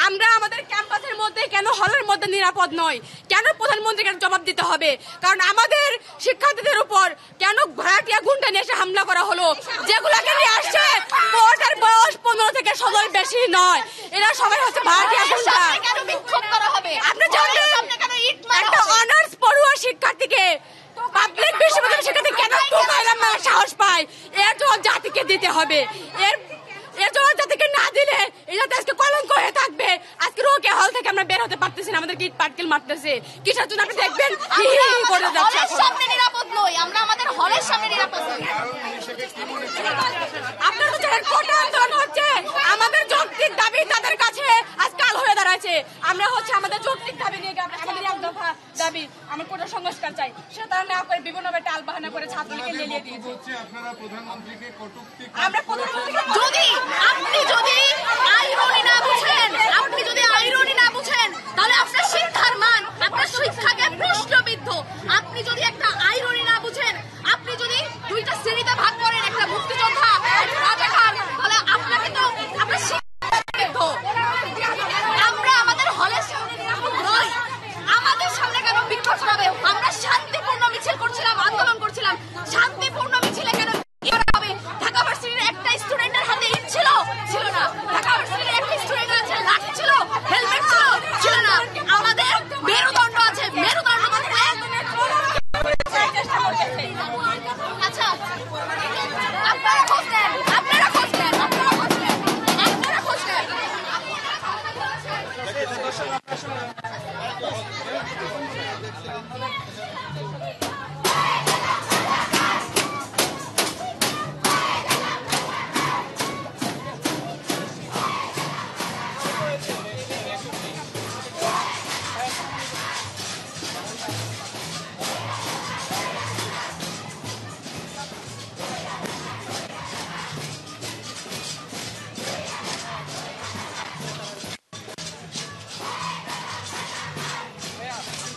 আমরা আমাদের ক্যাম্পাসের মধ্যে কেন হলের মধ্যে নিরাপদ নয়, কেন প্রধানমন্ত্রীকে জবাব দিতে হবে? কারণ আমাদের শিক্ষার্থীদের উপর কেন ভাড়াটিয়া গুন্ডা নিয়ে এসে হামলা করা হলো, যেগুলোকে নিয়ে আসছে ওটার বয়স 15 থেকে 16 বেশি নয়, এরা সবাই হচ্ছে ভাড়াটিয়া গুন্ডা। আপনি জানেন একটা অনার্স পড়ুয়া শিক্ষার্থীকে পাবলিক বিশ্ববিদ্যালয়ের শিক্ষার্থী কেন সাহস পায়? এর জবাব জাতিকে দিতে হবে। এর জবাব জাতিকে না দিলে এটা আজকে কলঙ্ক হয়ে থাকবে। আজকে রোকে হল থেকে আমরা বের হতে পারতেছি না, আমাদের ইট পাটকেল মারতেছে। কিসের জন্য আপনি দেখবেন করে যাচ্ছে। হলের সামনে নিরাপদ নই, আমরা আমাদের হলের সামনে নিরাপদ নই। আপনারা তো জানেন কোটা আন্দোলন হচ্ছে, আমাদের যৌক্তিক দাবি তাদের কাছে আজকাল হয়ে দাঁড়াচ্ছে। আমরা হচ্ছে আমাদের যৌক্তিক দাবি নিয়ে আমাদের এক দফা দাবি, আমরা কোটা সংস্কার চাই, সেটা তারা না করে বিভিন্নভাবে টাল বাহানা করে ছাত্রলীগকে লেলিয়ে দিয়েছে। আপনারা প্রধানমন্ত্রীকে কটূক্তি আমরা প্রধানমন্ত্রীকে আপনি যদি আইরনি না বুঝেন তাহলে আপনার শিক্ষার মান, আপনার শিক্ষাকে প্রশ্নবিদ্ধ। আপনি যদি একটা আইরনি না বুঝেন, আপনি যদি দুইটা শ্রেণীতে ভাগ করেন, একটা মুক্তিযোদ্ধা একটা রাজাকার, তাহলে আপনাকে তো আপনার শিক্ষাবিদ্ধ। আমরা আমাদের হলের সামনে নিরাপদ নই, আমাদের সামনে কেন বিক্ষোভ হবে? আমরা শান্তিপূর্ণ মিছিল করছিলাম, আন্দোলন করছিলাম, শান্তিপূর্ণ মিছিলে কেন হবে? ঢাকা ভার্সিটির একটা স্টুডেন্টের হাতে ইট ছিল না, ঢাকা ভার্সিটির একটা স্টুডেন্টের হাতে লাঠি ছিল, হেলমেট ছিল না। আমাদের মেরুদণ্ড আছে, মেরুদণ্ড আচ্ছা আপনারা খোঁজ নেন, আপনারা খোঁজ নেন, আপনারা খোঁজ নেন, আপনারা খোঁজ নেন।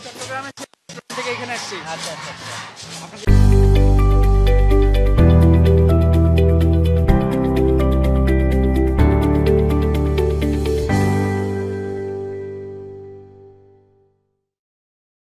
চট্টগ্রামে থেকে এখানে আসছি। আচ্ছা আচ্ছা।